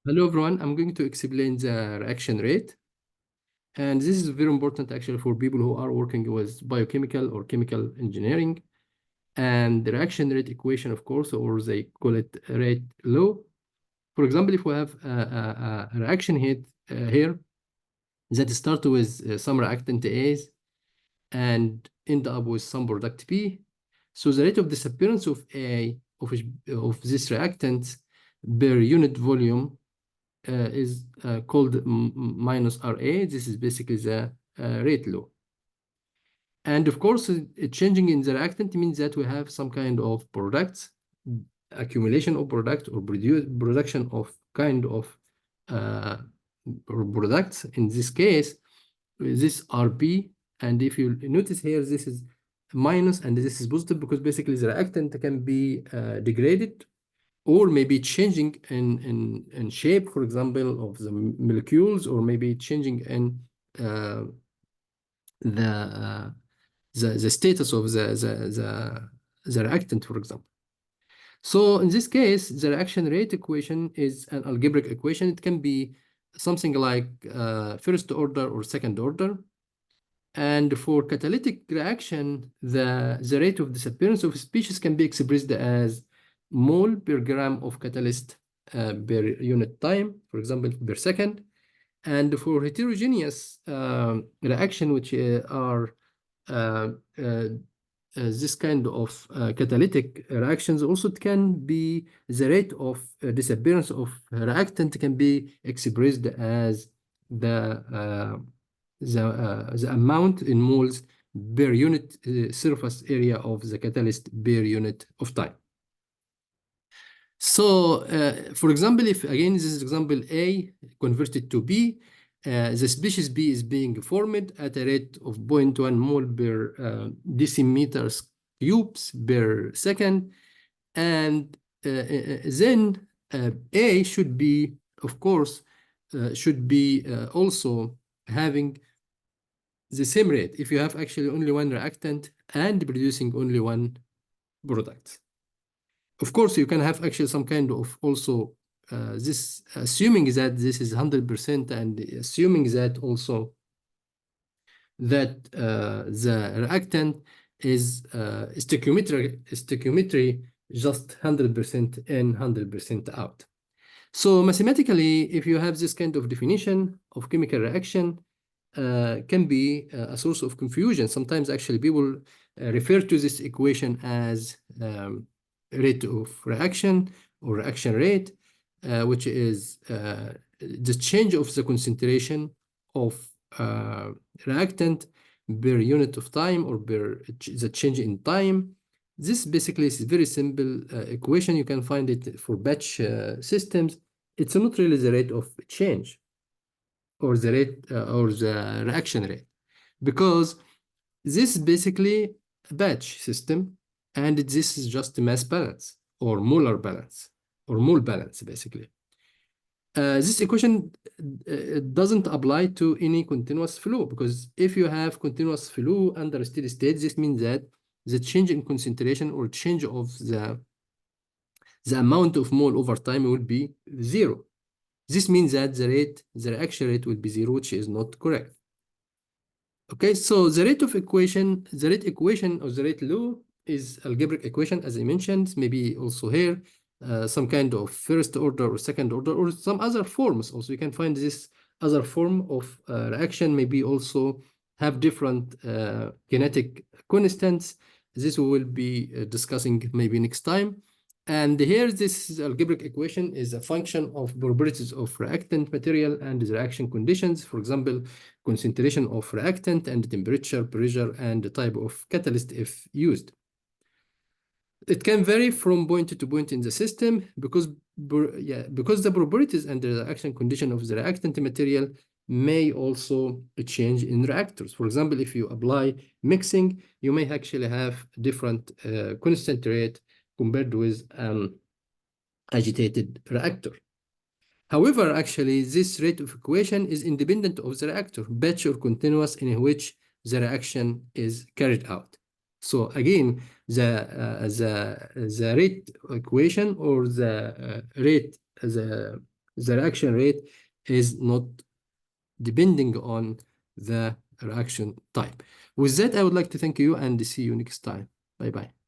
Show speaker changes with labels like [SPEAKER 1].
[SPEAKER 1] Hello everyone, I'm going to explain the reaction rate. And this is very important actually for people who are working with biochemical or chemical engineering. And the reaction rate equation, of course, or they call it rate law. For example, if we have a reaction here that starts with some reactant A's and end up with some product B. So the rate of disappearance of of this reactant per unit volume is called minus RA. This is basically the rate law. And of course, changing in the reactant means that we have some kind of products, accumulation of product or production of kind of products. In this case, this RP. And if you notice here, this is minus and this is positive because basically the reactant can be degraded or maybe changing in shape, for example, of the molecules, or maybe changing in the status of the reactant, for example. So in this case, the reaction rate equation is an algebraic equation. It can be something like first order or second order. And for catalytic reaction, the rate of disappearance of species can be expressed as mole per gram of catalyst per unit time, for example, per second. And for heterogeneous reaction, which are this kind of catalytic reactions, also it can be the rate of disappearance of reactant can be expressed as the amount in moles per unit surface area of the catalyst per unit of time. So, for example, if again this is example A converted to B, the species B is being formed at a rate of 0.1 mole per decimeters cubes per second, and then A should be, of course, should be also having the same rate if you have actually only one reactant and producing only one product. Of course, you can have actually some kind of also this, assuming that this is 100% and assuming that also that the reactant is stoichiometry just 100% in, 100% out. So mathematically, if you have this kind of definition of chemical reaction, can be a source of confusion. Sometimes actually people refer to this equation as rate of reaction or reaction rate, which is the change of the concentration of reactant per unit of time or per the change in time. This basically is a very simple equation. You can find it for batch systems. It's not really the rate of change or the rate or the reaction rate, because this is basically a batch system, and this is just mass balance or molar balance or mole balance, basically. This equation doesn't apply to any continuous flow, because if you have continuous flow under steady state, this means that the change in concentration or change of the amount of mole over time will be zero. This means that the reaction rate will be zero, which is not correct. Okay, so the rate equation or the rate law is algebraic equation, as I mentioned. Maybe also here some kind of first order or second order or some other forms. Also, you can find this other form of reaction maybe also have different kinetic constants. This we will be discussing maybe next time. And here, this algebraic equation is a function of properties of reactant material and the reaction conditions. For example, concentration of reactant and temperature, pressure, and the type of catalyst if used. It can vary from point to point in the system because the properties and the reaction condition of the reactant material may also change in reactors. For example, if you apply mixing, you may actually have different constant rate compared with agitated reactor. However, actually, this rate of equation is independent of the reactor, batch or continuous, in which the reaction is carried out. So again, the rate equation or the The reaction rate is not depending on the reaction type. With that, I would like to thank you and see you next time. Bye bye.